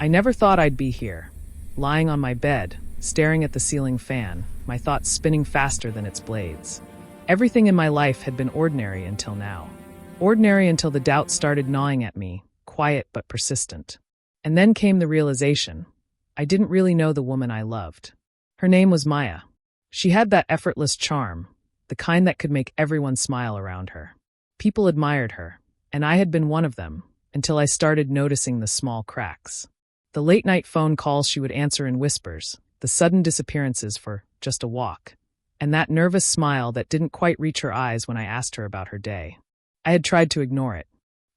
I never thought I'd be here, lying on my bed, staring at the ceiling fan, my thoughts spinning faster than its blades. Everything in my life had been ordinary until now. Ordinary until the doubt started gnawing at me, quiet but persistent. And then came the realization. I didn't really know the woman I loved. Her name was Maya. She had that effortless charm, the kind that could make everyone smile around her. People admired her, and I had been one of them, until I started noticing the small cracks. The late-night phone calls she would answer in whispers, the sudden disappearances for just a walk, and that nervous smile that didn't quite reach her eyes when I asked her about her day. I had tried to ignore it.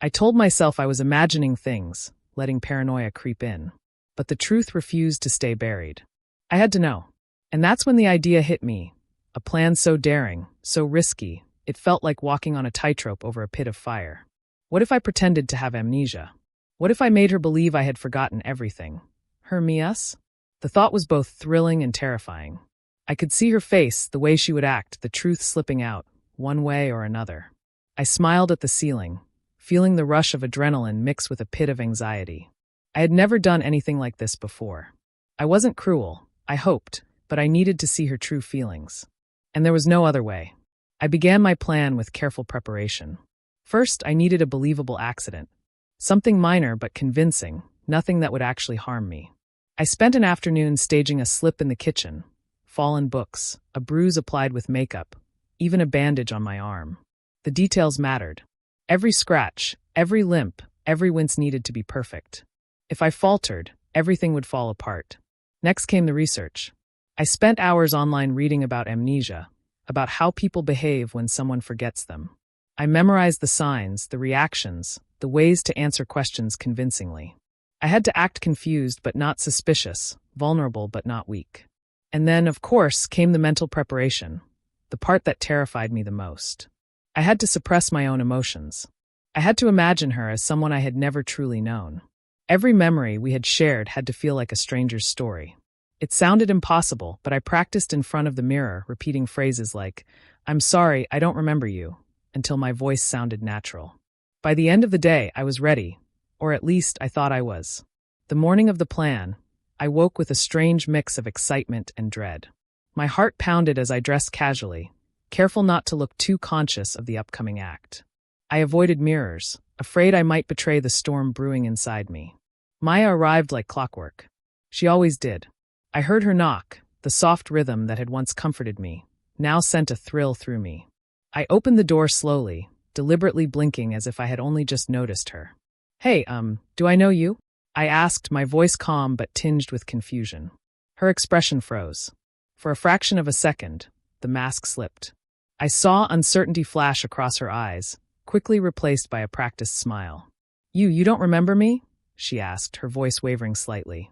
I told myself I was imagining things, letting paranoia creep in. But the truth refused to stay buried. I had to know. And that's when the idea hit me. A plan so daring, so risky, it felt like walking on a tightrope over a pit of fire. What if I pretended to have amnesia? What if I made her believe I had forgotten everything? Her, me, us? The thought was both thrilling and terrifying. I could see her face, the way she would act, the truth slipping out, one way or another. I smiled at the ceiling, feeling the rush of adrenaline mix with a pit of anxiety. I had never done anything like this before. I wasn't cruel, I hoped, but I needed to see her true feelings. And there was no other way. I began my plan with careful preparation. First, I needed a believable accident. Something minor but convincing, nothing that would actually harm me. I spent an afternoon staging a slip in the kitchen, fallen books, a bruise applied with makeup, even a bandage on my arm. The details mattered. Every scratch, every limp, every wince needed to be perfect. If I faltered, everything would fall apart. Next came the research. I spent hours online reading about amnesia, about how people behave when someone forgets them. I memorized the signs, the reactions, the ways to answer questions convincingly. I had to act confused but not suspicious, vulnerable but not weak. And then, of course, came the mental preparation, the part that terrified me the most. I had to suppress my own emotions. I had to imagine her as someone I had never truly known. Every memory we had shared had to feel like a stranger's story. It sounded impossible, but I practiced in front of the mirror, repeating phrases like, "I'm sorry, I don't remember you," until my voice sounded natural. By the end of the day, I was ready, or at least I thought I was. The morning of the plan, I woke with a strange mix of excitement and dread. My heart pounded as I dressed casually, careful not to look too conscious of the upcoming act. I avoided mirrors, afraid I might betray the storm brewing inside me. Maya arrived like clockwork. She always did. I heard her knock, the soft rhythm that had once comforted me, now sent a thrill through me. I opened the door slowly, deliberately blinking as if I had only just noticed her. "Hey, do I know you?" I asked, my voice calm but tinged with confusion. Her expression froze. For a fraction of a second, the mask slipped. I saw uncertainty flash across her eyes, quickly replaced by a practiced smile. You don't remember me?" she asked, her voice wavering slightly.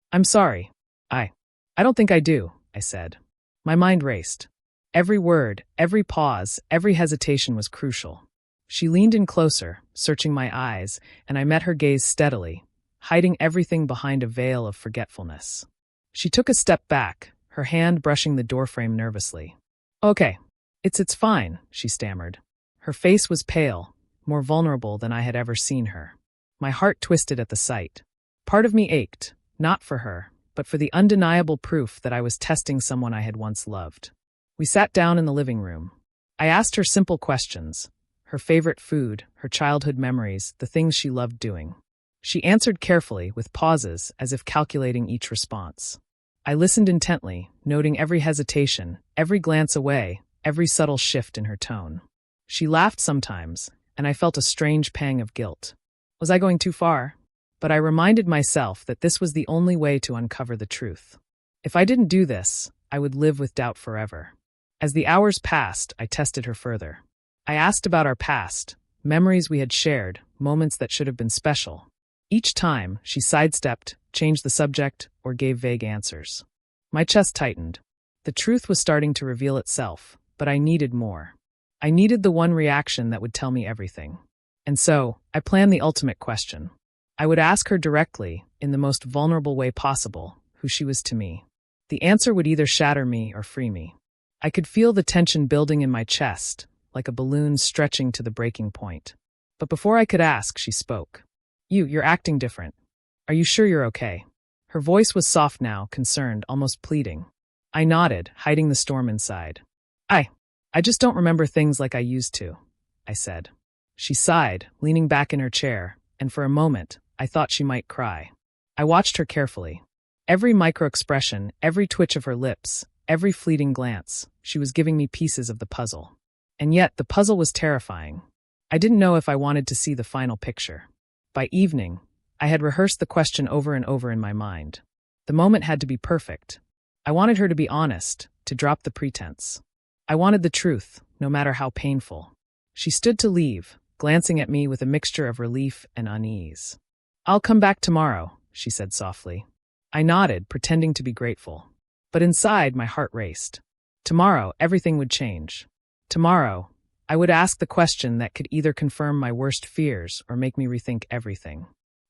I'm sorry. I don't think I do," I said. My mind raced. Every word, every pause, every hesitation was crucial. She leaned in closer, searching my eyes, and I met her gaze steadily, hiding everything behind a veil of forgetfulness. She took a step back, her hand brushing the doorframe nervously. "Okay, it's fine," she stammered. Her face was pale, more vulnerable than I had ever seen her. My heart twisted at the sight. Part of me ached, not for her, but for the undeniable proof that I was testing someone I had once loved. We sat down in the living room. I asked her simple questions, her favorite food, her childhood memories, the things she loved doing. She answered carefully, with pauses, as if calculating each response. I listened intently, noting every hesitation, every glance away, every subtle shift in her tone. She laughed sometimes, and I felt a strange pang of guilt. Was I going too far? But I reminded myself that this was the only way to uncover the truth. If I didn't do this, I would live with doubt forever. As the hours passed, I tested her further. I asked about our past, memories we had shared, moments that should have been special. Each time, she sidestepped, changed the subject, or gave vague answers. My chest tightened. The truth was starting to reveal itself, but I needed more. I needed the one reaction that would tell me everything. And so, I planned the ultimate question. I would ask her directly, in the most vulnerable way possible, who she was to me. The answer would either shatter me or free me. I could feel the tension building in my chest, like a balloon stretching to the breaking point. But before I could ask, she spoke. You're acting different. Are you sure you're okay? Her voice was soft now, concerned, almost pleading. I nodded, hiding the storm inside. I just don't remember things like I used to, I said. She sighed, leaning back in her chair, and for a moment, I thought she might cry. I watched her carefully. Every micro-expression, every twitch of her lips, every fleeting glance, she was giving me pieces of the puzzle. And yet, the puzzle was terrifying. I didn't know if I wanted to see the final picture. By evening, I had rehearsed the question over and over in my mind. The moment had to be perfect. I wanted her to be honest, to drop the pretense. I wanted the truth, no matter how painful. She stood to leave, glancing at me with a mixture of relief and unease. I'll come back tomorrow, she said softly. I nodded, pretending to be grateful. But inside, my heart raced. Tomorrow, everything would change. Tomorrow, I would ask the question that could either confirm my worst fears or make me rethink everything.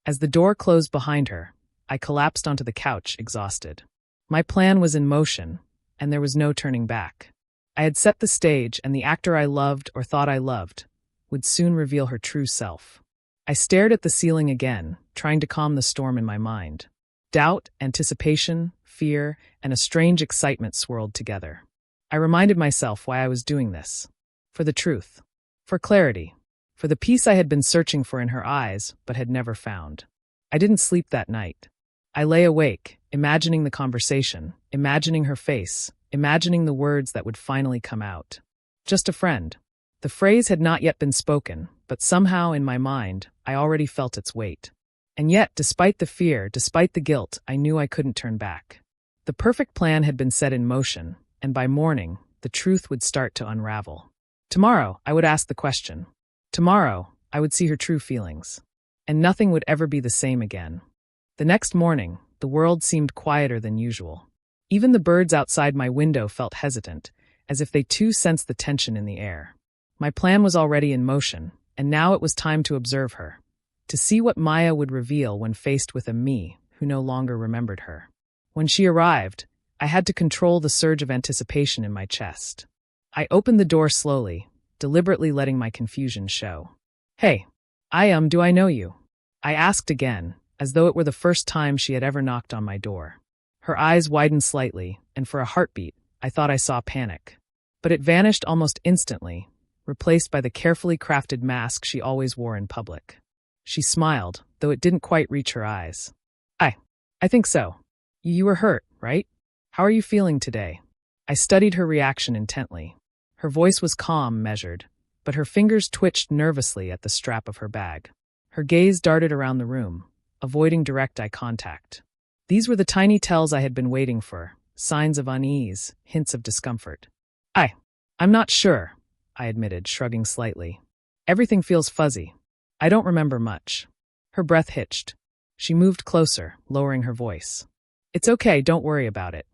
As the door closed behind her, I collapsed onto the couch, exhausted. My plan was in motion, and there was no turning back. I had set the stage, and the actor I loved or thought I loved would soon reveal her true self. I stared at the ceiling again, trying to calm the storm in my mind. Doubt, anticipation, fear, and a strange excitement swirled together. I reminded myself why I was doing this. For the truth. For clarity. For the peace I had been searching for in her eyes, but had never found. I didn't sleep that night. I lay awake, imagining the conversation, imagining her face, imagining the words that would finally come out. Just a friend. The phrase had not yet been spoken, but somehow in my mind, I already felt its weight. And yet, despite the fear, despite the guilt, I knew I couldn't turn back. The perfect plan had been set in motion, and by morning, the truth would start to unravel. Tomorrow, I would ask the question. Tomorrow, I would see her true feelings. And nothing would ever be the same again. The next morning, the world seemed quieter than usual. Even the birds outside my window felt hesitant, as if they too sensed the tension in the air. My plan was already in motion, and now it was time to observe her. To see what Maya would reveal when faced with a me who no longer remembered her. When she arrived, I had to control the surge of anticipation in my chest. I opened the door slowly, deliberately letting my confusion show. Hey, do I know you? I asked again, as though it were the first time she had ever knocked on my door. Her eyes widened slightly, and for a heartbeat, I thought I saw panic. But it vanished almost instantly, replaced by the carefully crafted mask she always wore in public. She smiled, though it didn't quite reach her eyes. I think so. You were hurt, right? How are you feeling today? I studied her reaction intently. Her voice was calm, measured, but her fingers twitched nervously at the strap of her bag. Her gaze darted around the room, avoiding direct eye contact. These were the tiny tells I had been waiting for, signs of unease, hints of discomfort. I'm not sure, I admitted, shrugging slightly. Everything feels fuzzy. I don't remember much. Her breath hitched. She moved closer, lowering her voice. It's okay, don't worry about it.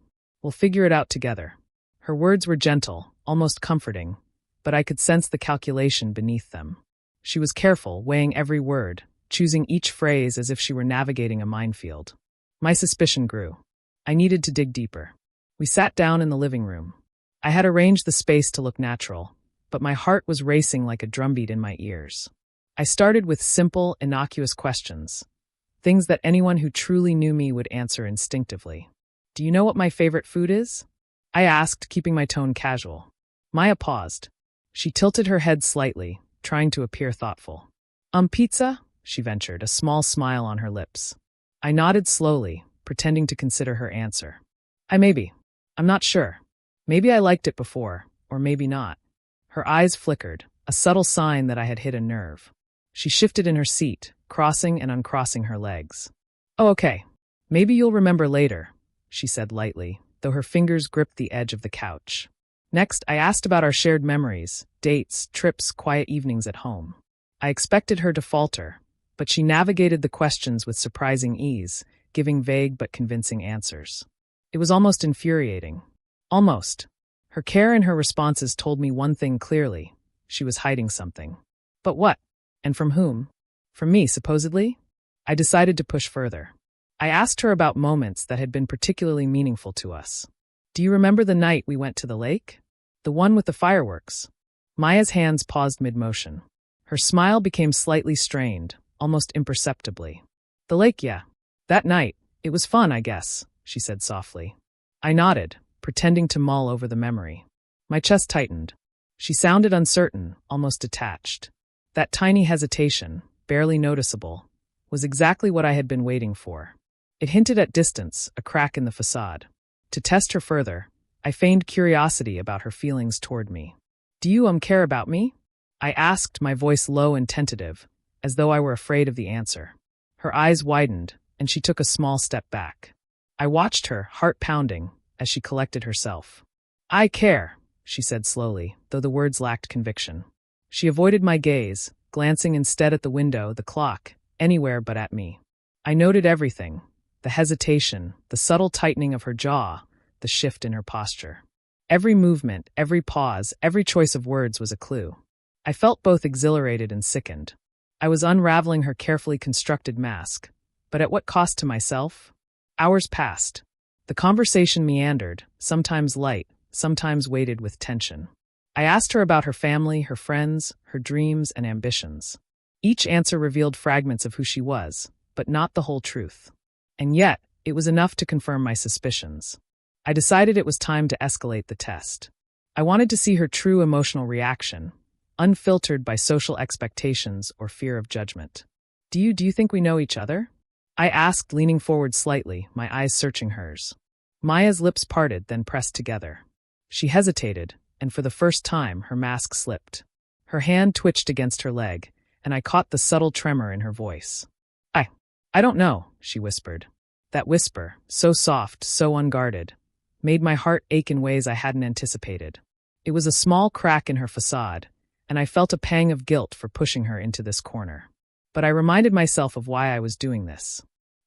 We'll figure it out together. Her words were gentle, almost comforting, but I could sense the calculation beneath them. She was careful, weighing every word, choosing each phrase as if she were navigating a minefield. My suspicion grew. I needed to dig deeper. We sat down in the living room. I had arranged the space to look natural, but my heart was racing like a drumbeat in my ears. I started with simple, innocuous questions, things that anyone who truly knew me would answer instinctively. Do you know what my favorite food is? I asked, keeping my tone casual. Maya paused. She tilted her head slightly, trying to appear thoughtful. Pizza? She ventured, a small smile on her lips. I nodded slowly, pretending to consider her answer. I'm not sure. Maybe I liked it before, or maybe not. Her eyes flickered, a subtle sign that I had hit a nerve. She shifted in her seat, crossing and uncrossing her legs. Oh, okay. Maybe you'll remember later, she said lightly, though her fingers gripped the edge of the couch. Next, I asked about our shared memories, dates, trips, quiet evenings at home. I expected her to falter, but she navigated the questions with surprising ease, giving vague but convincing answers. It was almost infuriating. Almost. Her care in her responses told me one thing clearly. She was hiding something. But what? And from whom? From me, supposedly? I decided to push further. I asked her about moments that had been particularly meaningful to us. Do you remember the night we went to the lake? The one with the fireworks? Maya's hands paused mid-motion. Her smile became slightly strained, almost imperceptibly. The lake, yeah. That night, it was fun, I guess, she said softly. I nodded, pretending to mull over the memory. My chest tightened. She sounded uncertain, almost detached. That tiny hesitation, barely noticeable, was exactly what I had been waiting for. It hinted at distance, a crack in the facade. To test her further, I feigned curiosity about her feelings toward me. Do you care about me? I asked, my voice low and tentative, as though I were afraid of the answer. Her eyes widened, and she took a small step back. I watched her, heart pounding, as she collected herself. I care, she said slowly, though the words lacked conviction. She avoided my gaze, glancing instead at the window, the clock, anywhere but at me. I noted everything, the hesitation, the subtle tightening of her jaw, the shift in her posture. Every movement, every pause, every choice of words was a clue. I felt both exhilarated and sickened. I was unraveling her carefully constructed mask, but at what cost to myself? Hours passed. The conversation meandered, sometimes light, sometimes weighted with tension. I asked her about her family, her friends, her dreams and ambitions. Each answer revealed fragments of who she was, but not the whole truth. And yet, it was enough to confirm my suspicions. I decided it was time to escalate the test. I wanted to see her true emotional reaction, unfiltered by social expectations or fear of judgment. Do you think we know each other? I asked, leaning forward slightly, my eyes searching hers. Maya's lips parted, then pressed together. She hesitated, and for the first time her mask slipped. Her hand twitched against her leg, and I caught the subtle tremor in her voice. I don't know, she whispered. That whisper, so soft, so unguarded, made my heart ache in ways I hadn't anticipated. It was a small crack in her facade, and I felt a pang of guilt for pushing her into this corner. But I reminded myself of why I was doing this.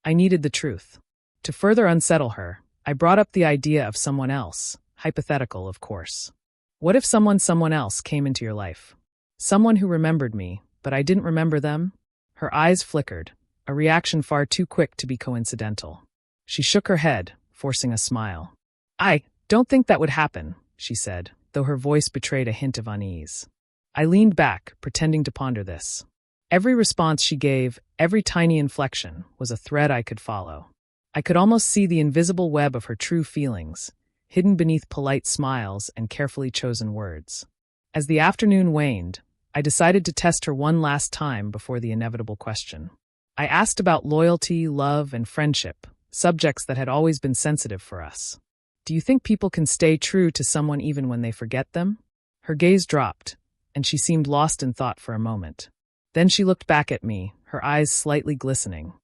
I needed the truth. To further unsettle her, I brought up the idea of someone else, hypothetical, of course. What if someone else came into your life? Someone who remembered me, but I didn't remember them? Her eyes flickered, a reaction far too quick to be coincidental. She shook her head, forcing a smile. I don't think that would happen, she said, though her voice betrayed a hint of unease. I leaned back, pretending to ponder this. Every response she gave, every tiny inflection, was a thread I could follow. I could almost see the invisible web of her true feelings, hidden beneath polite smiles and carefully chosen words. As the afternoon waned, I decided to test her one last time before the inevitable question. I asked about loyalty, love, and friendship, subjects that had always been sensitive for us. Do you think people can stay true to someone even when they forget them? Her gaze dropped, and she seemed lost in thought for a moment. Then she looked back at me, her eyes slightly glistening.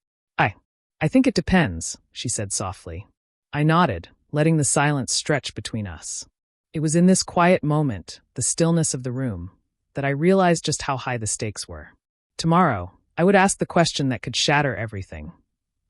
I think it depends, she said softly. I nodded, letting the silence stretch between us. It was in this quiet moment, the stillness of the room, that I realized just how high the stakes were. Tomorrow, I would ask the question that could shatter everything.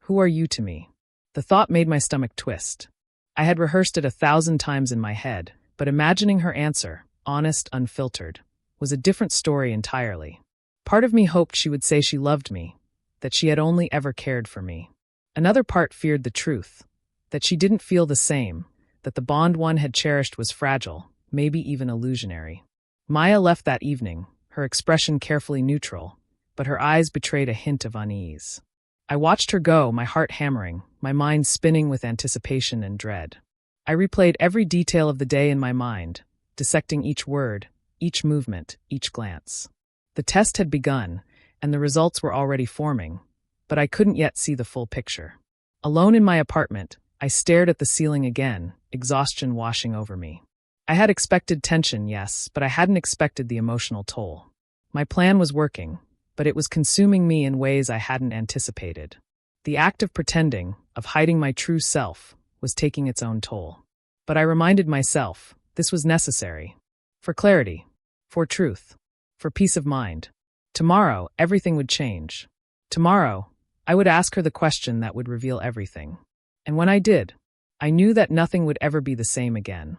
Who are you to me? The thought made my stomach twist. I had rehearsed it 1,000 times in my head, but imagining her answer, honest, unfiltered, was a different story entirely. Part of me hoped she would say she loved me, that she had only ever cared for me. Another part feared the truth, that she didn't feel the same, that the bond one had cherished was fragile, maybe even illusionary. Maya left that evening, her expression carefully neutral, but her eyes betrayed a hint of unease. I watched her go, my heart hammering, my mind spinning with anticipation and dread. I replayed every detail of the day in my mind, dissecting each word, each movement, each glance. The test had begun, and the results were already forming, but I couldn't yet see the full picture. Alone in my apartment, I stared at the ceiling again, exhaustion washing over me. I had expected tension, yes, but I hadn't expected the emotional toll. My plan was working, but it was consuming me in ways I hadn't anticipated. The act of pretending, of hiding my true self, was taking its own toll. But I reminded myself, this was necessary. For clarity. For truth. For peace of mind. Tomorrow, everything would change. Tomorrow, I would ask her the question that would reveal everything. And when I did, I knew that nothing would ever be the same again.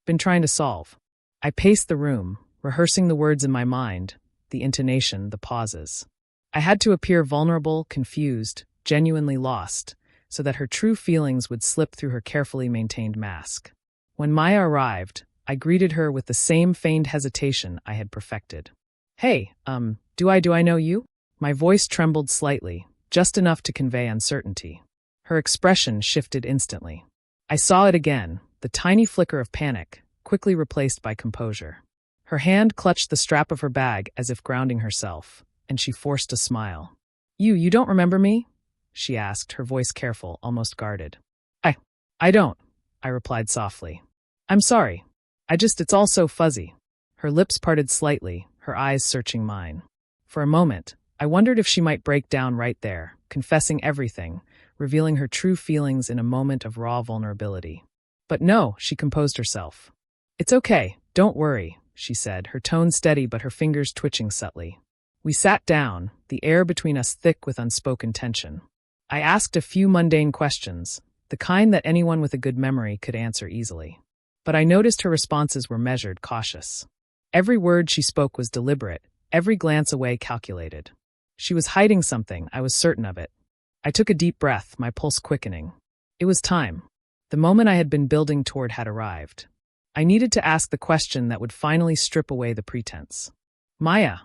Been trying to solve. I paced the room, rehearsing the words in my mind, the intonation, the pauses. I had to appear vulnerable, confused, genuinely lost, so that her true feelings would slip through her carefully maintained mask. When Maya arrived, I greeted her with the same feigned hesitation I had perfected. Hey, do I know you? My voice trembled slightly, just enough to convey uncertainty. Her expression shifted instantly. I saw it again, the tiny flicker of panic, quickly replaced by composure. Her hand clutched the strap of her bag as if grounding herself, and she forced a smile. You don't remember me?" she asked, her voice careful, almost guarded. I don't," I replied softly. "I'm sorry. It's all so fuzzy." Her lips parted slightly, her eyes searching mine. For a moment, I wondered if she might break down right there, confessing everything, revealing her true feelings in a moment of raw vulnerability. But no, she composed herself. "It's okay, don't worry," she said, her tone steady but her fingers twitching subtly. We sat down, the air between us thick with unspoken tension. I asked a few mundane questions, the kind that anyone with a good memory could answer easily. But I noticed her responses were measured, cautious. Every word she spoke was deliberate, every glance away calculated. She was hiding something, I was certain of it. I took a deep breath, my pulse quickening. It was time. The moment I had been building toward had arrived. I needed to ask the question that would finally strip away the pretense. "Maya,"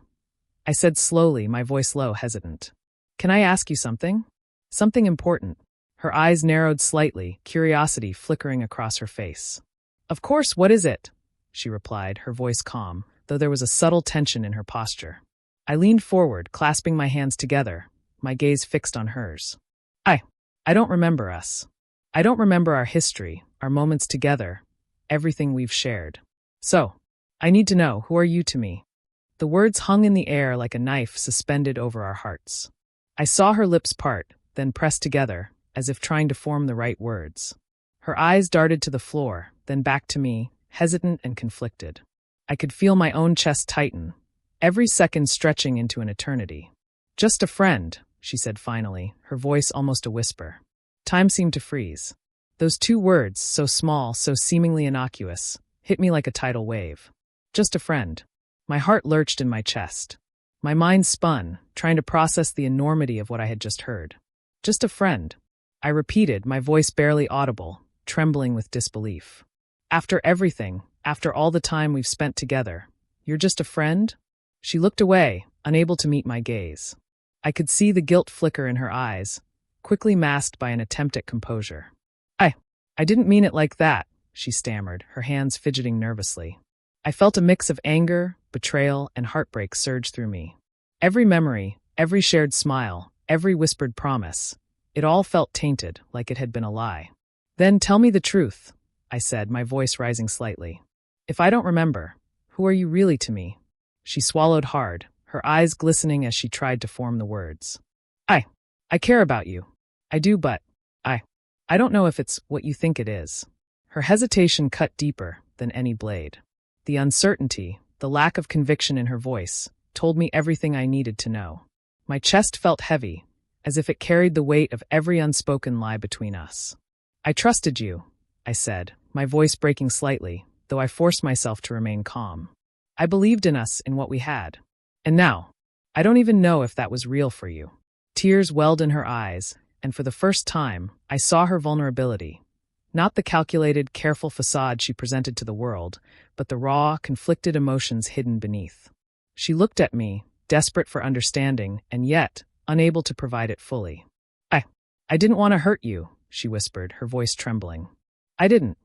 I said slowly, my voice low, hesitant. "Can I ask you something? Something important." Her eyes narrowed slightly, curiosity flickering across her face. "Of course, what is it?" she replied, her voice calm, though there was a subtle tension in her posture. I leaned forward, clasping my hands together, my gaze fixed on hers. I don't remember us. I don't remember our history, our moments together, everything we've shared. So, I need to know, who are you to me?" The words hung in the air like a knife suspended over our hearts. I saw her lips part, then press together, as if trying to form the right words. Her eyes darted to the floor, then back to me, hesitant and conflicted. I could feel my own chest tighten, every second stretching into an eternity. "Just a friend," she said finally, her voice almost a whisper. Time seemed to freeze. Those two words, so small, so seemingly innocuous, hit me like a tidal wave. Just a friend. My heart lurched in my chest. My mind spun, trying to process the enormity of what I had just heard. "Just a friend," I repeated, my voice barely audible, trembling with disbelief. "After everything, after all the time we've spent together, you're just a friend?" She looked away, unable to meet my gaze. I could see the guilt flicker in her eyes, quickly masked by an attempt at composure. I didn't mean it like that," she stammered, her hands fidgeting nervously. I felt a mix of anger, betrayal, and heartbreak surge through me. Every memory, every shared smile, every whispered promise, it all felt tainted, like it had been a lie. "Then tell me the truth," I said, my voice rising slightly. "If I don't remember, who are you really to me?" She swallowed hard, her eyes glistening as she tried to form the words. I care about you. I do, but I don't know if it's what you think it is." Her hesitation cut deeper than any blade. The uncertainty, the lack of conviction in her voice, told me everything I needed to know. My chest felt heavy, as if it carried the weight of every unspoken lie between us. "I trusted you," I said, my voice breaking slightly, though I forced myself to remain calm. "I believed in us, in what we had. And now, I don't even know if that was real for you." Tears welled in her eyes, and for the first time, I saw her vulnerability. Not the calculated, careful facade she presented to the world, but the raw, conflicted emotions hidden beneath. She looked at me, desperate for understanding, and yet unable to provide it fully. I didn't want to hurt you," she whispered, her voice trembling. I didn't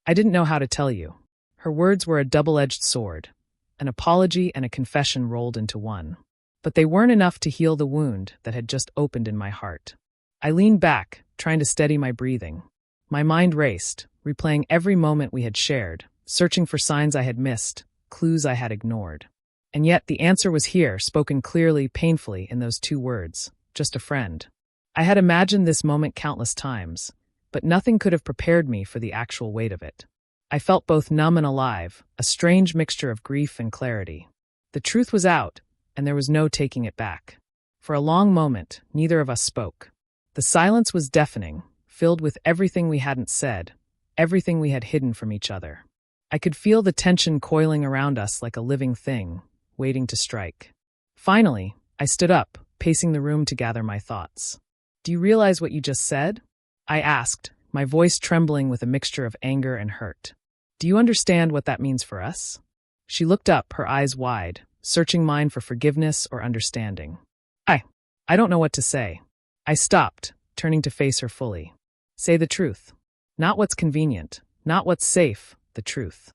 know how to tell you." Her words were a double-edged sword, an apology and a confession rolled into one. But they weren't enough to heal the wound that had just opened in my heart. I leaned back, trying to steady my breathing. My mind raced, replaying every moment we had shared, searching for signs I had missed, clues I had ignored. And yet the answer was here, spoken clearly, painfully, in those two words, just a friend. I had imagined this moment countless times, but nothing could have prepared me for the actual weight of it. I felt both numb and alive, a strange mixture of grief and clarity. The truth was out, and there was no taking it back. For a long moment, neither of us spoke. The silence was deafening, filled with everything we hadn't said, everything we had hidden from each other. I could feel the tension coiling around us like a living thing, waiting to strike. Finally, I stood up, pacing the room to gather my thoughts. "Do you realize what you just said?" I asked, my voice trembling with a mixture of anger and hurt. "Do you understand what that means for us?" She looked up, her eyes wide, searching mine for forgiveness or understanding. I don't know what to say." I stopped, turning to face her fully. Say the truth. Not what's convenient, not what's safe, the truth.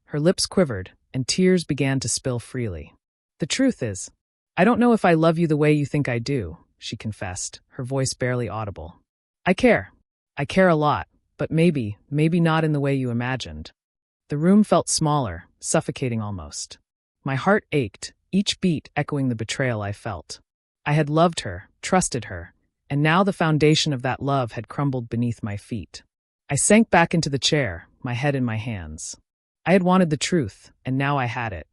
Her lips quivered, and tears began to spill freely. The truth is, I don't know if I love you the way you think I do, she confessed, her voice barely audible. I care. I care a lot, but maybe not in the way you imagined. The room felt smaller, suffocating almost. My heart ached, each beat echoing the betrayal I felt. I had loved her, trusted her, and now the foundation of that love had crumbled beneath my feet. I sank back into the chair, my head in my hands. I had wanted the truth, and now I had it.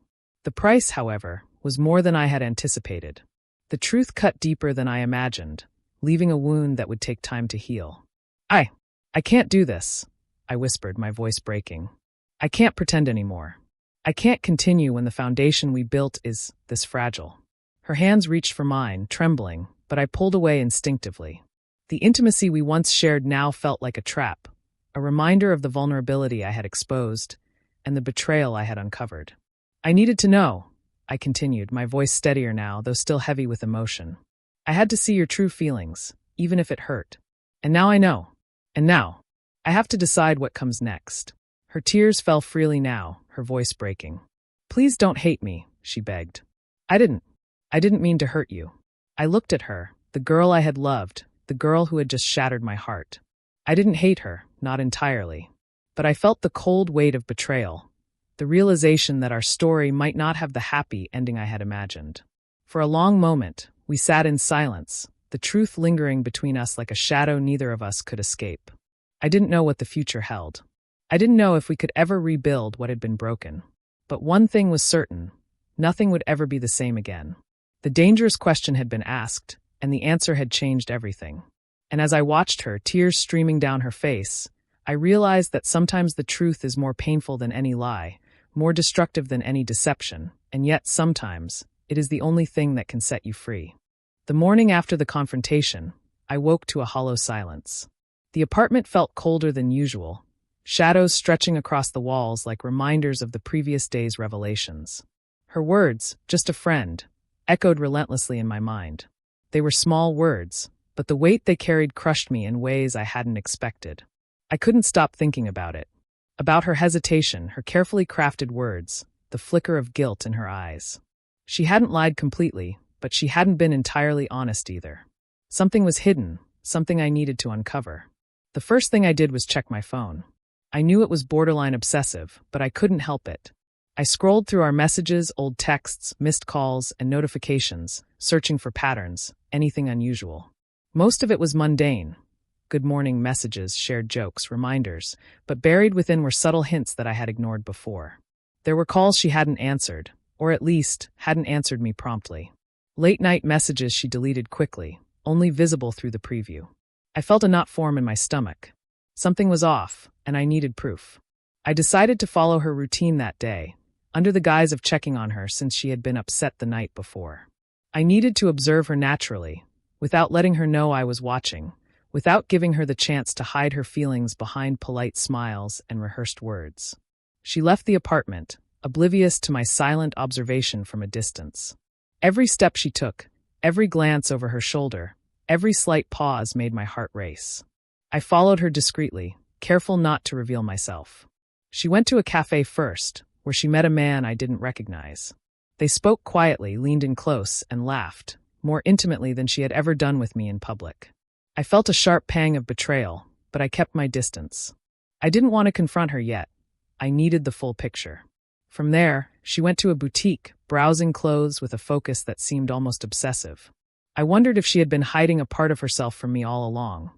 The price, however, was more than I had anticipated. The truth cut deeper than I imagined, leaving a wound that would take time to heal. I can't do this, I whispered, my voice breaking. I can't pretend anymore. I can't continue when the foundation we built is this fragile. Her hands reached for mine, trembling, but I pulled away instinctively. The intimacy we once shared now felt like a trap, a reminder of the vulnerability I had exposed and the betrayal I had uncovered. I needed to know, I continued, my voice steadier now, though still heavy with emotion. I had to see your true feelings, even if it hurt. And now I know. And now, I have to decide what comes next. Her tears fell freely now, her voice breaking. Please don't hate me, she begged. I didn't mean to hurt you. I looked at her, the girl I had loved, the girl who had just shattered my heart. I didn't hate her, not entirely. But I felt the cold weight of betrayal, the realization that our story might not have the happy ending I had imagined. For a long moment, we sat in silence, the truth lingering between us like a shadow neither of us could escape. I didn't know what the future held. I didn't know if we could ever rebuild what had been broken. But one thing was certain, nothing would ever be the same again. The dangerous question had been asked, and the answer had changed everything. And as I watched her, tears streaming down her face, I realized that sometimes the truth is more painful than any lie, more destructive than any deception, and yet sometimes it is the only thing that can set you free. The morning after the confrontation, I woke to a hollow silence. The apartment felt colder than usual, shadows stretching across the walls like reminders of the previous day's revelations. Her words, just a friend, echoed relentlessly in my mind. They were small words, but the weight they carried crushed me in ways I hadn't expected. I couldn't stop thinking about it. About her hesitation, her carefully crafted words, the flicker of guilt in her eyes. She hadn't lied completely, but she hadn't been entirely honest either. Something was hidden, something I needed to uncover. The first thing I did was check my phone. I knew it was borderline obsessive, but I couldn't help it. I scrolled through our messages, old texts, missed calls, and notifications, searching for patterns, anything unusual. Most of it was mundane. Good morning messages, shared jokes, reminders, but buried within were subtle hints that I had ignored before. There were calls she hadn't answered, or at least hadn't answered me promptly. Late-night messages she deleted quickly, only visible through the preview. I felt a knot form in my stomach. Something was off, and I needed proof. I decided to follow her routine that day, under the guise of checking on her since she had been upset the night before. I needed to observe her naturally, without letting her know I was watching, without giving her the chance to hide her feelings behind polite smiles and rehearsed words. She left the apartment, oblivious to my silent observation from a distance. Every step she took, every glance over her shoulder, every slight pause made my heart race. I followed her discreetly, careful not to reveal myself. She went to a cafe first, where she met a man I didn't recognize. They spoke quietly, leaned in close, and laughed, more intimately than she had ever done with me in public. I felt a sharp pang of betrayal, but I kept my distance. I didn't want to confront her yet. I needed the full picture. From there, she went to a boutique, browsing clothes with a focus that seemed almost obsessive. I wondered if she had been hiding a part of herself from me all along,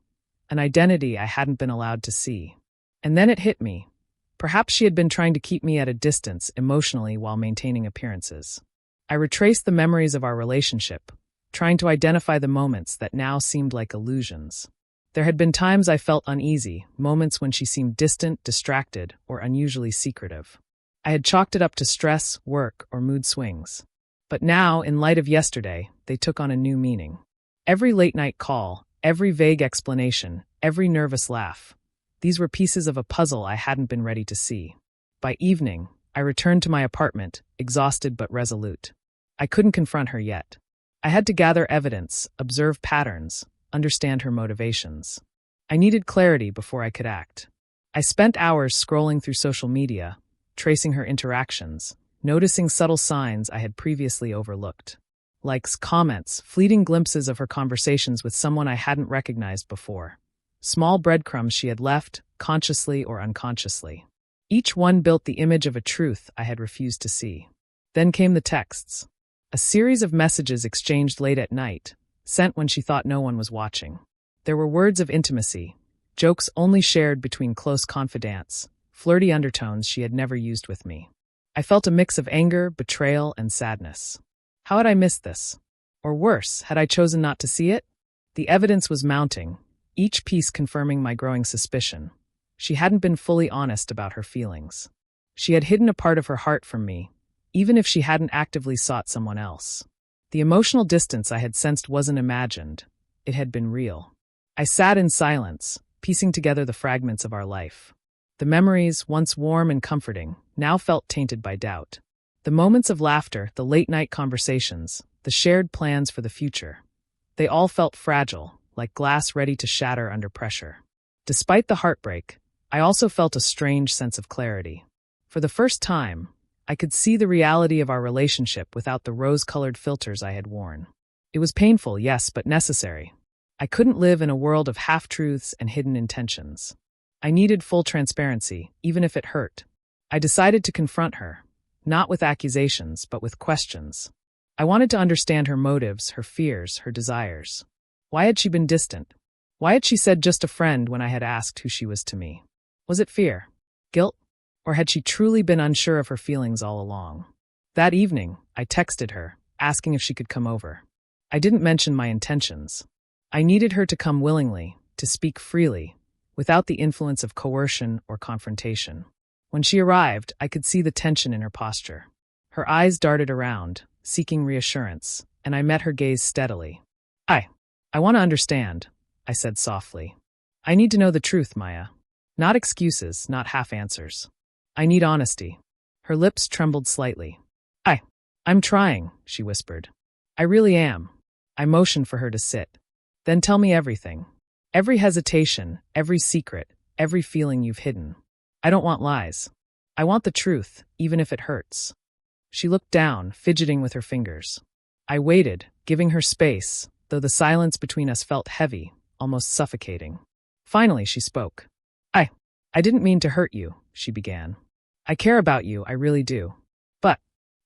an identity I hadn't been allowed to see. And then it hit me. Perhaps she had been trying to keep me at a distance emotionally while maintaining appearances. I retraced the memories of our relationship, trying to identify the moments that now seemed like illusions. There had been times I felt uneasy, moments when she seemed distant, distracted, or unusually secretive. I had chalked it up to stress, work, or mood swings. But now, in light of yesterday, they took on a new meaning. Every late-night call, every vague explanation, every nervous laugh. These were pieces of a puzzle I hadn't been ready to see. By evening, I returned to my apartment, exhausted but resolute. I couldn't confront her yet. I had to gather evidence, observe patterns, understand her motivations. I needed clarity before I could act. I spent hours scrolling through social media, tracing her interactions, noticing subtle signs I had previously overlooked. Likes, comments, fleeting glimpses of her conversations with someone I hadn't recognized before. Small breadcrumbs she had left, consciously or unconsciously. Each one built the image of a truth I had refused to see. Then came the texts. A series of messages exchanged late at night, sent when she thought no one was watching. There were words of intimacy, jokes only shared between close confidants, flirty undertones she had never used with me. I felt a mix of anger, betrayal, and sadness. How had I missed this? Or worse, had I chosen not to see it? The evidence was mounting, each piece confirming my growing suspicion. She hadn't been fully honest about her feelings. She had hidden a part of her heart from me, even if she hadn't actively sought someone else. The emotional distance I had sensed wasn't imagined. It had been real. I sat in silence, piecing together the fragments of our life. The memories, once warm and comforting, now felt tainted by doubt. The moments of laughter, the late-night conversations, the shared plans for the future. They all felt fragile, like glass ready to shatter under pressure. Despite the heartbreak, I also felt a strange sense of clarity. For the first time, I could see the reality of our relationship without the rose-colored filters I had worn. It was painful, yes, but necessary. I couldn't live in a world of half-truths and hidden intentions. I needed full transparency, even if it hurt. I decided to confront her, not with accusations, but with questions. I wanted to understand her motives, her fears, her desires. Why had she been distant? Why had she said just a friend when I had asked who she was to me? Was it fear? Guilt? Or had she truly been unsure of her feelings all along? That evening, I texted her, asking if she could come over. I didn't mention my intentions. I needed her to come willingly, to speak freely, without the influence of coercion or confrontation. When she arrived, I could see the tension in her posture. Her eyes darted around, seeking reassurance, and I met her gaze steadily. I want to understand, I said softly. I need to know the truth, Maya. Not excuses, not half-answers. I need honesty. Her lips trembled slightly. I'm trying, she whispered. I really am. I motioned for her to sit. Then tell me everything. Every hesitation, every secret, every feeling you've hidden. I don't want lies. I want the truth, even if it hurts. She looked down, fidgeting with her fingers. I waited, giving her space, though the silence between us felt heavy, almost suffocating. Finally, she spoke. I didn't mean to hurt you, she began. I care about you, I really do. But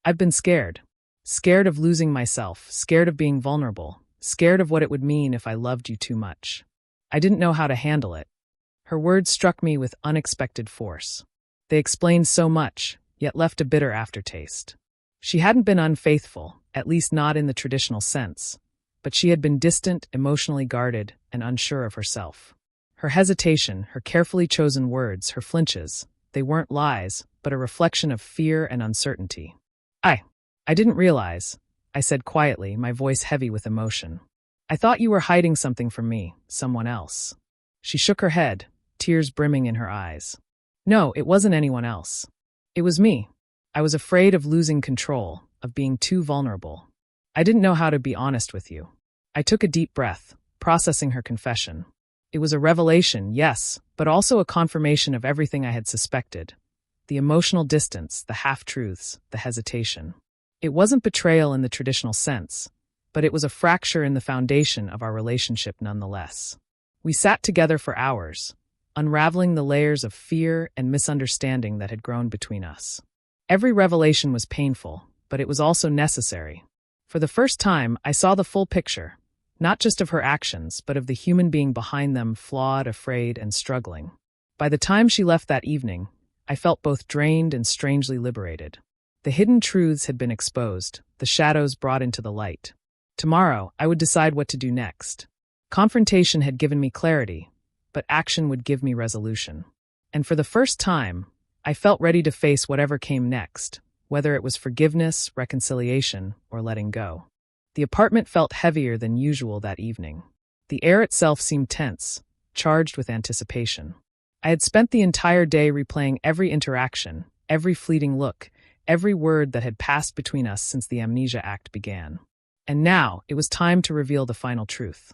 I've been scared. Scared of losing myself, scared of being vulnerable, scared of what it would mean if I loved you too much. I didn't know how to handle it. Her words struck me with unexpected force. They explained so much, yet left a bitter aftertaste. She hadn't been unfaithful, at least not in the traditional sense, but she had been distant, emotionally guarded, and unsure of herself. Her hesitation, her carefully chosen words, her flinches, they weren't lies, but a reflection of fear and uncertainty. I didn't realize, I said quietly, my voice heavy with emotion. I thought you were hiding something from me, someone else. She shook her head, tears brimming in her eyes. No, it wasn't anyone else. It was me. I was afraid of losing control, of being too vulnerable. I didn't know how to be honest with you. I took a deep breath, processing her confession. It was a revelation, yes, but also a confirmation of everything I had suspected. The emotional distance, the half-truths, the hesitation. It wasn't betrayal in the traditional sense, but it was a fracture in the foundation of our relationship nonetheless. We sat together for hours, unraveling the layers of fear and misunderstanding that had grown between us. Every revelation was painful, but it was also necessary. For the first time, I saw the full picture, not just of her actions, but of the human being behind them, flawed, afraid, and struggling. By the time she left that evening, I felt both drained and strangely liberated. The hidden truths had been exposed, the shadows brought into the light. Tomorrow, I would decide what to do next. Confrontation had given me clarity, but action would give me resolution. And for the first time, I felt ready to face whatever came next, whether it was forgiveness, reconciliation, or letting go. The apartment felt heavier than usual that evening. The air itself seemed tense, charged with anticipation. I had spent the entire day replaying every interaction, every fleeting look, every word that had passed between us since the Amnesia act began. And now, it was time to reveal the final truth.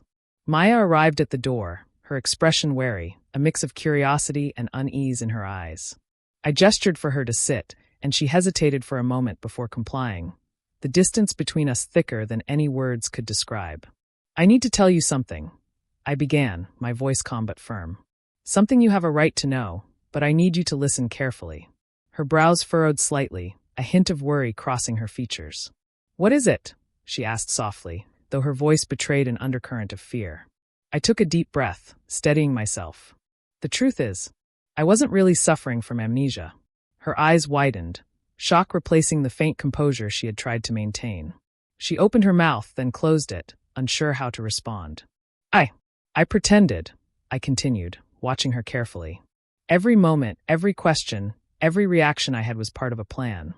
Maya arrived at the door, her expression wary, a mix of curiosity and unease in her eyes. I gestured for her to sit, and she hesitated for a moment before complying, the distance between us thicker than any words could describe. "I need to tell you something," I began, my voice calm but firm. "Something you have a right to know, but I need you to listen carefully." Her brows furrowed slightly, a hint of worry crossing her features. "What is it?" she asked softly, though her voice betrayed an undercurrent of fear. I took a deep breath, steadying myself. "The truth is, I wasn't really suffering from amnesia." Her eyes widened, shock replacing the faint composure she had tried to maintain. She opened her mouth, then closed it, unsure how to respond. I pretended," I continued, watching her carefully. "Every moment, every question, every reaction I had was part of a plan.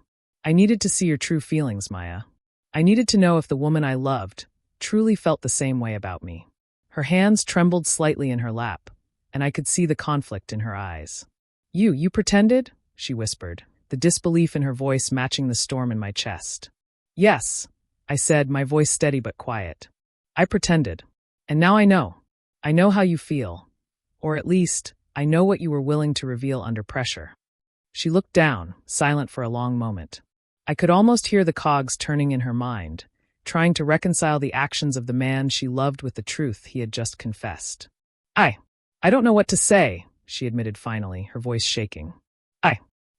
I needed to see your true feelings, Maya. I needed to know if the woman I loved truly felt the same way about me." Her hands trembled slightly in her lap, and I could see the conflict in her eyes. You pretended?" she whispered, the disbelief in her voice matching the storm in my chest. "Yes," I said, my voice steady but quiet. "I pretended. And now I know. I know how you feel. Or at least, I know what you were willing to reveal under pressure." She looked down, silent for a long moment. I could almost hear the cogs turning in her mind, trying to reconcile the actions of the man she loved with the truth he had just confessed. I don't know what to say," she admitted finally, her voice shaking.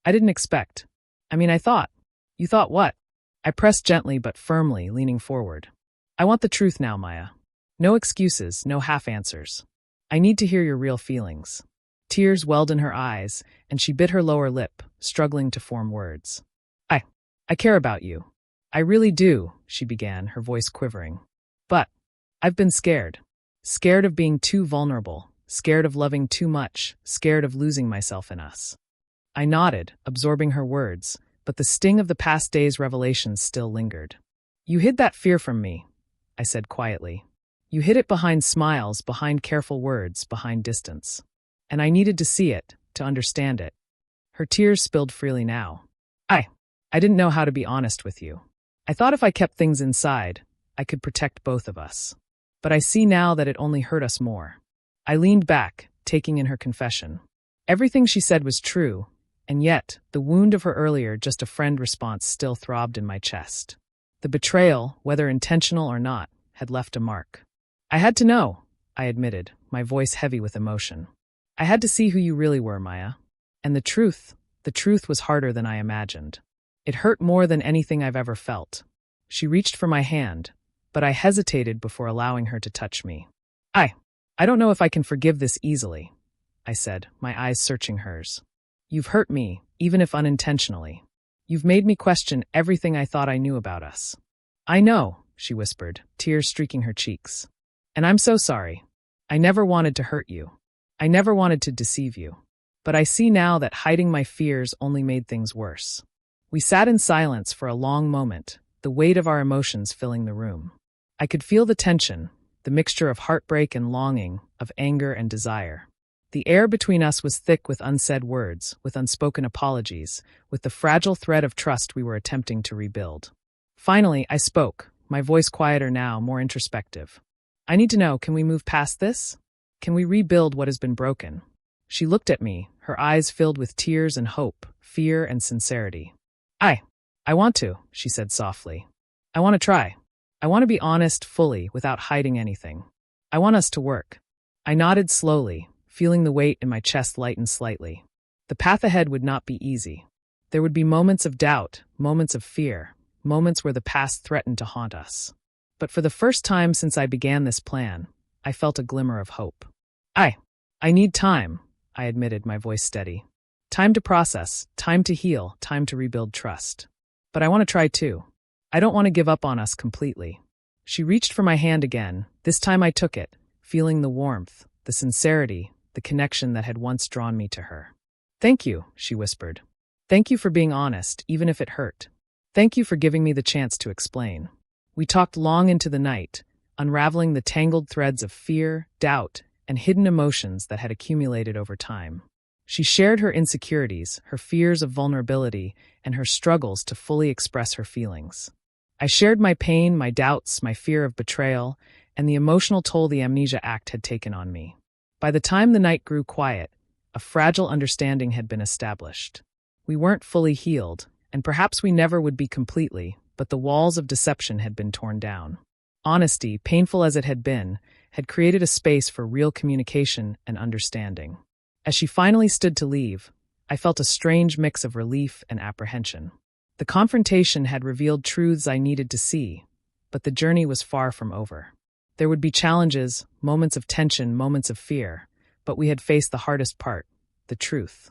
I didn't expect. I thought." "You thought what?" I pressed gently but firmly, leaning forward. "I want the truth now, Maya. No excuses, no half-answers. I need to hear your real feelings." Tears welled in her eyes, and she bit her lower lip, struggling to form words. I care about you. I really do," she began, her voice quivering. "But I've been scared. Scared of being too vulnerable, scared of loving too much, scared of losing myself in us." I nodded, absorbing her words, but the sting of the past day's revelations still lingered. "You hid that fear from me," I said quietly. "You hid it behind smiles, behind careful words, behind distance. And I needed to see it, to understand it." Her tears spilled freely now. I didn't know how to be honest with you. I thought if I kept things inside, I could protect both of us. But I see now that it only hurt us more." I leaned back, taking in her confession. Everything she said was true, and yet, the wound of her earlier just a friend response still throbbed in my chest. The betrayal, whether intentional or not, had left a mark. "I had to know," I admitted, my voice heavy with emotion. "I had to see who you really were, Maya. And the truth was harder than I imagined. It hurt more than anything I've ever felt." She reached for my hand, but I hesitated before allowing her to touch me. I don't know if I can forgive this easily," I said, my eyes searching hers. "You've hurt me, even if unintentionally. You've made me question everything I thought I knew about us." "I know," she whispered, tears streaking her cheeks. "And I'm so sorry. I never wanted to hurt you. I never wanted to deceive you. But I see now that hiding my fears only made things worse." We sat in silence for a long moment, the weight of our emotions filling the room. I could feel the tension, the mixture of heartbreak and longing, of anger and desire. The air between us was thick with unsaid words, with unspoken apologies, with the fragile thread of trust we were attempting to rebuild. Finally, I spoke, my voice quieter now, more introspective. "I need to know, can we move past this? Can we rebuild what has been broken?" She looked at me, her eyes filled with tears and hope, fear and sincerity. I want to," she said softly. "I want to try. I want to be honest fully, without hiding anything. I want us to work." I nodded slowly, feeling the weight in my chest lighten slightly. The path ahead would not be easy. There would be moments of doubt, moments of fear, moments where the past threatened to haunt us. But for the first time since I began this plan, I felt a glimmer of hope. I need time," I admitted, my voice steady. "Time to process, time to heal, time to rebuild trust. But I want to try too. I don't want to give up on us completely." She reached for my hand again. This time I took it, feeling the warmth, the sincerity, the connection that had once drawn me to her. "Thank you," she whispered. "Thank you for being honest, even if it hurt. Thank you for giving me the chance to explain." We talked long into the night, unraveling the tangled threads of fear, doubt, and hidden emotions that had accumulated over time. She shared her insecurities, her fears of vulnerability, and her struggles to fully express her feelings. I shared my pain, my doubts, my fear of betrayal, and the emotional toll the Amnesia act had taken on me. By the time the night grew quiet, a fragile understanding had been established. We weren't fully healed, and perhaps we never would be completely, but the walls of deception had been torn down. Honesty, painful as it had been, had created a space for real communication and understanding. As she finally stood to leave, I felt a strange mix of relief and apprehension. The confrontation had revealed truths I needed to see, but the journey was far from over. There would be challenges, moments of tension, moments of fear, but we had faced the hardest part, the truth.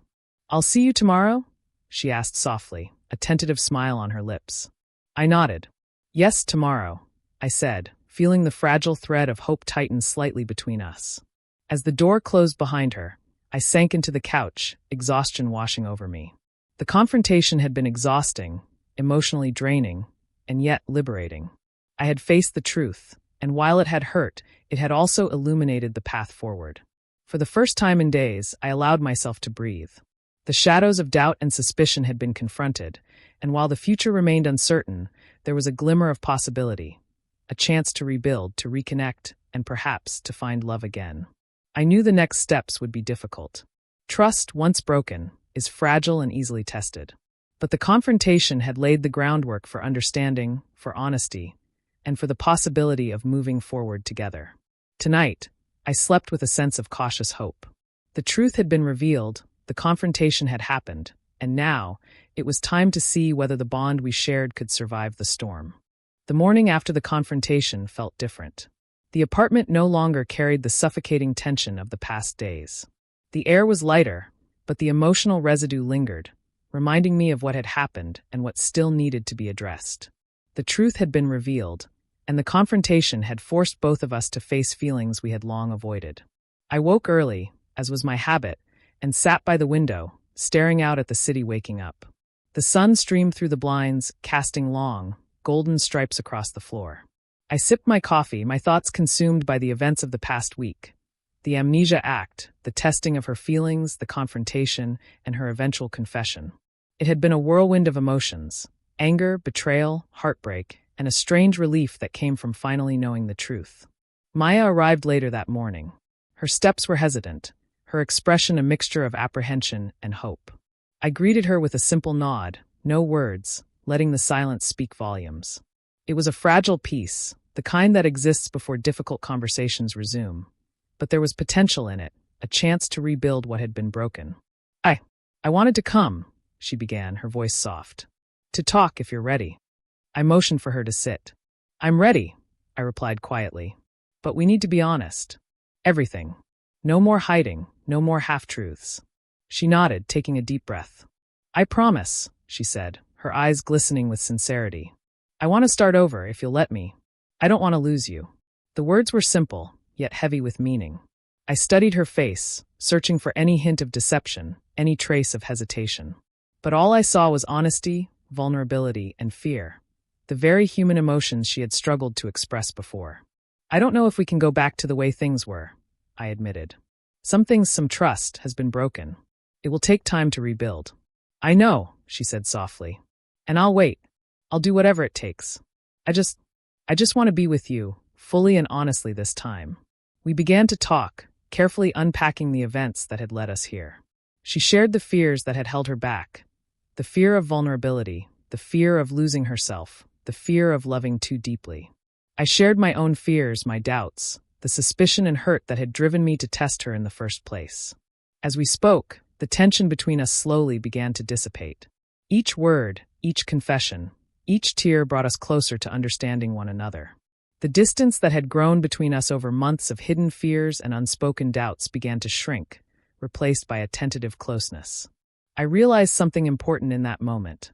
"I'll see you tomorrow?" she asked softly, a tentative smile on her lips. I nodded. "Yes, tomorrow," I said, feeling the fragile thread of hope tighten slightly between us. As the door closed behind her, I sank into the couch, exhaustion washing over me. The confrontation had been exhausting, emotionally draining, and yet liberating. I had faced the truth, and while it had hurt, it had also illuminated the path forward. For the first time in days, I allowed myself to breathe. The shadows of doubt and suspicion had been confronted, and while the future remained uncertain, there was a glimmer of possibility, a chance to rebuild, to reconnect, and perhaps to find love again. I knew the next steps would be difficult. Trust, once broken, is fragile and easily tested. But the confrontation had laid the groundwork for understanding, for honesty, and for the possibility of moving forward together. Tonight, I slept with a sense of cautious hope. The truth had been revealed, the confrontation had happened, and now, it was time to see whether the bond we shared could survive the storm. The morning after the confrontation felt different. The apartment no longer carried the suffocating tension of the past days. The air was lighter, but the emotional residue lingered, reminding me of what had happened and what still needed to be addressed. The truth had been revealed, and the confrontation had forced both of us to face feelings we had long avoided. I woke early, as was my habit, and sat by the window, staring out at the city waking up. The sun streamed through the blinds, casting long, golden stripes across the floor. I sipped my coffee, my thoughts consumed by the events of the past week. The Amnesia act, the testing of her feelings, the confrontation, and her eventual confession. It had been a whirlwind of emotions: anger, betrayal, heartbreak, and a strange relief that came from finally knowing the truth. Maya arrived later that morning. Her steps were hesitant, her expression a mixture of apprehension and hope. I greeted her with a simple nod, no words, letting the silence speak volumes. It was a fragile peace, the kind that exists before difficult conversations resume. But there was potential in it, a chance to rebuild what had been broken. I wanted to come," she began, her voice soft. "To talk if you're ready." I motioned for her to sit. "I'm ready," I replied quietly. "But we need to be honest. Everything. No more hiding, no more half-truths." She nodded, taking a deep breath. "I promise," she said, her eyes glistening with sincerity. "I want to start over, if you'll let me. I don't want to lose you." The words were simple, yet heavy with meaning. I studied her face, searching for any hint of deception, any trace of hesitation. But all I saw was honesty, vulnerability, and fear, the very human emotions she had struggled to express before. "I don't know if we can go back to the way things were," I admitted. Some trust has been broken. It will take time to rebuild." "I know," she said softly. "And I'll wait. I'll do whatever it takes. I just want to be with you, fully and honestly this time." We began to talk, carefully unpacking the events that had led us here. She shared the fears that had held her back, the fear of vulnerability, the fear of losing herself, the fear of loving too deeply. I shared my own fears, my doubts, the suspicion and hurt that had driven me to test her in the first place. As we spoke, the tension between us slowly began to dissipate. Each word, each confession, each tear brought us closer to understanding one another. The distance that had grown between us over months of hidden fears and unspoken doubts began to shrink, replaced by a tentative closeness. I realized something important in that moment.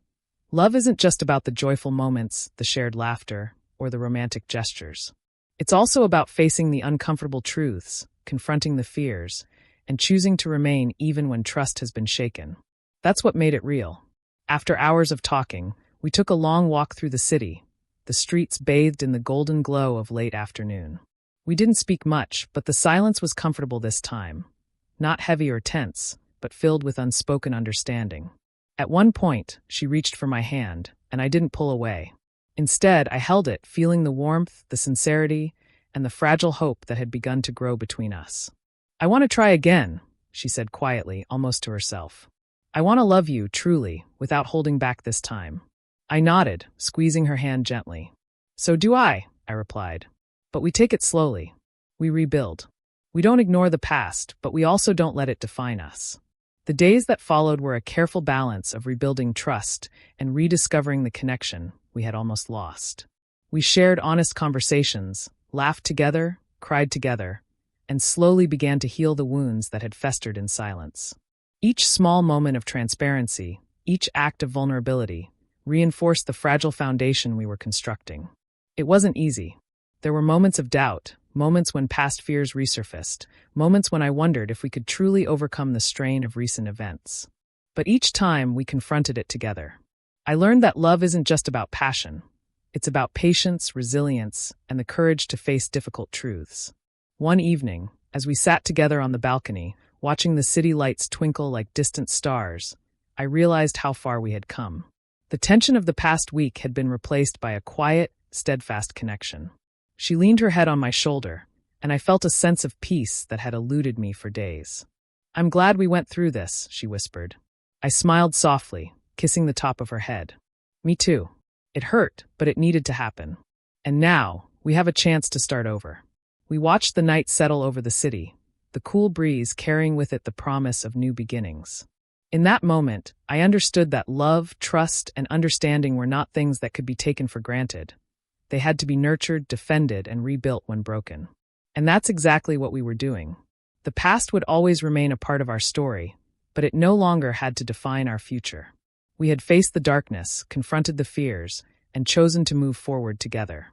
Love isn't just about the joyful moments, the shared laughter, or the romantic gestures. It's also about facing the uncomfortable truths, confronting the fears, and choosing to remain even when trust has been shaken. That's what made it real. After hours of talking, we took a long walk through the city, the streets bathed in the golden glow of late afternoon. We didn't speak much, but the silence was comfortable this time. Not heavy or tense, but filled with unspoken understanding. At one point, she reached for my hand, and I didn't pull away. Instead, I held it, feeling the warmth, the sincerity, and the fragile hope that had begun to grow between us. "I want to try again," she said quietly, almost to herself. "I want to love you, truly, without holding back this time." I nodded, squeezing her hand gently. "So do I," I replied. "But we take it slowly. We rebuild. We don't ignore the past, but we also don't let it define us." The days that followed were a careful balance of rebuilding trust and rediscovering the connection we had almost lost. We shared honest conversations, laughed together, cried together, and slowly began to heal the wounds that had festered in silence. Each small moment of transparency, each act of vulnerability, reinforced the fragile foundation we were constructing. It wasn't easy. There were moments of doubt, moments when past fears resurfaced, moments when I wondered if we could truly overcome the strain of recent events. But each time we confronted it together. I learned that love isn't just about passion. It's about patience, resilience, and the courage to face difficult truths. One evening, as we sat together on the balcony, watching the city lights twinkle like distant stars, I realized how far we had come. The tension of the past week had been replaced by a quiet, steadfast connection. She leaned her head on my shoulder, and I felt a sense of peace that had eluded me for days. "I'm glad we went through this," she whispered. I smiled softly, kissing the top of her head. "Me too. It hurt, but it needed to happen. And now, we have a chance to start over." We watched the night settle over the city, the cool breeze carrying with it the promise of new beginnings. In that moment, I understood that love, trust, and understanding were not things that could be taken for granted. They had to be nurtured, defended, and rebuilt when broken. And that's exactly what we were doing. The past would always remain a part of our story, but it no longer had to define our future. We had faced the darkness, confronted the fears, and chosen to move forward together.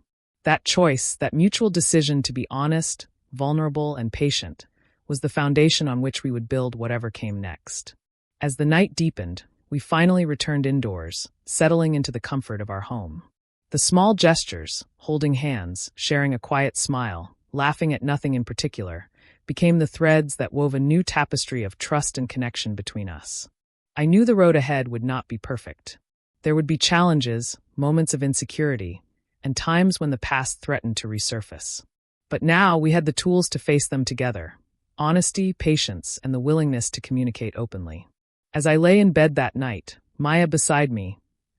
That choice, that mutual decision to be honest, vulnerable, and patient, was the foundation on which we would build whatever came next. As the night deepened, we finally returned indoors, settling into the comfort of our home. The small gestures, holding hands, sharing a quiet smile, laughing at nothing in particular, became the threads that wove a new tapestry of trust and connection between us. I knew the road ahead would not be perfect. There would be challenges, moments of insecurity, and times when the past threatened to resurface. But now we had the tools to face them together: honesty, patience, and the willingness to communicate openly. As I lay in bed that night, Maya beside me,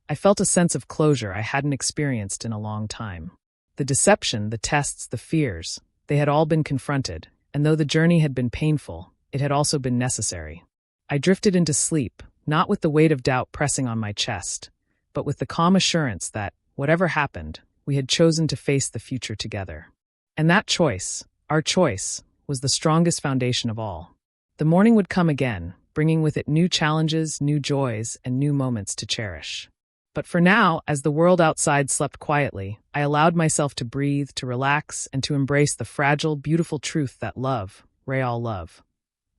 I felt a sense of closure I hadn't experienced in a long time. The deception, the tests, the fears, they had all been confronted, and though the journey had been painful, it had also been necessary. I drifted into sleep, not with the weight of doubt pressing on my chest, but with the calm assurance that, whatever happened, we had chosen to face the future together. And that choice, our choice, was the strongest foundation of all. The morning would come again, bringing with it new challenges, new joys, and new moments to cherish. But for now, as the world outside slept quietly, I allowed myself to breathe, to relax, and to embrace the fragile, beautiful truth that love, real love,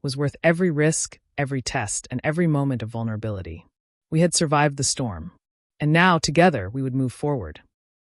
was worth every risk, every test, and every moment of vulnerability. We had survived the storm. And now, together, we would move forward.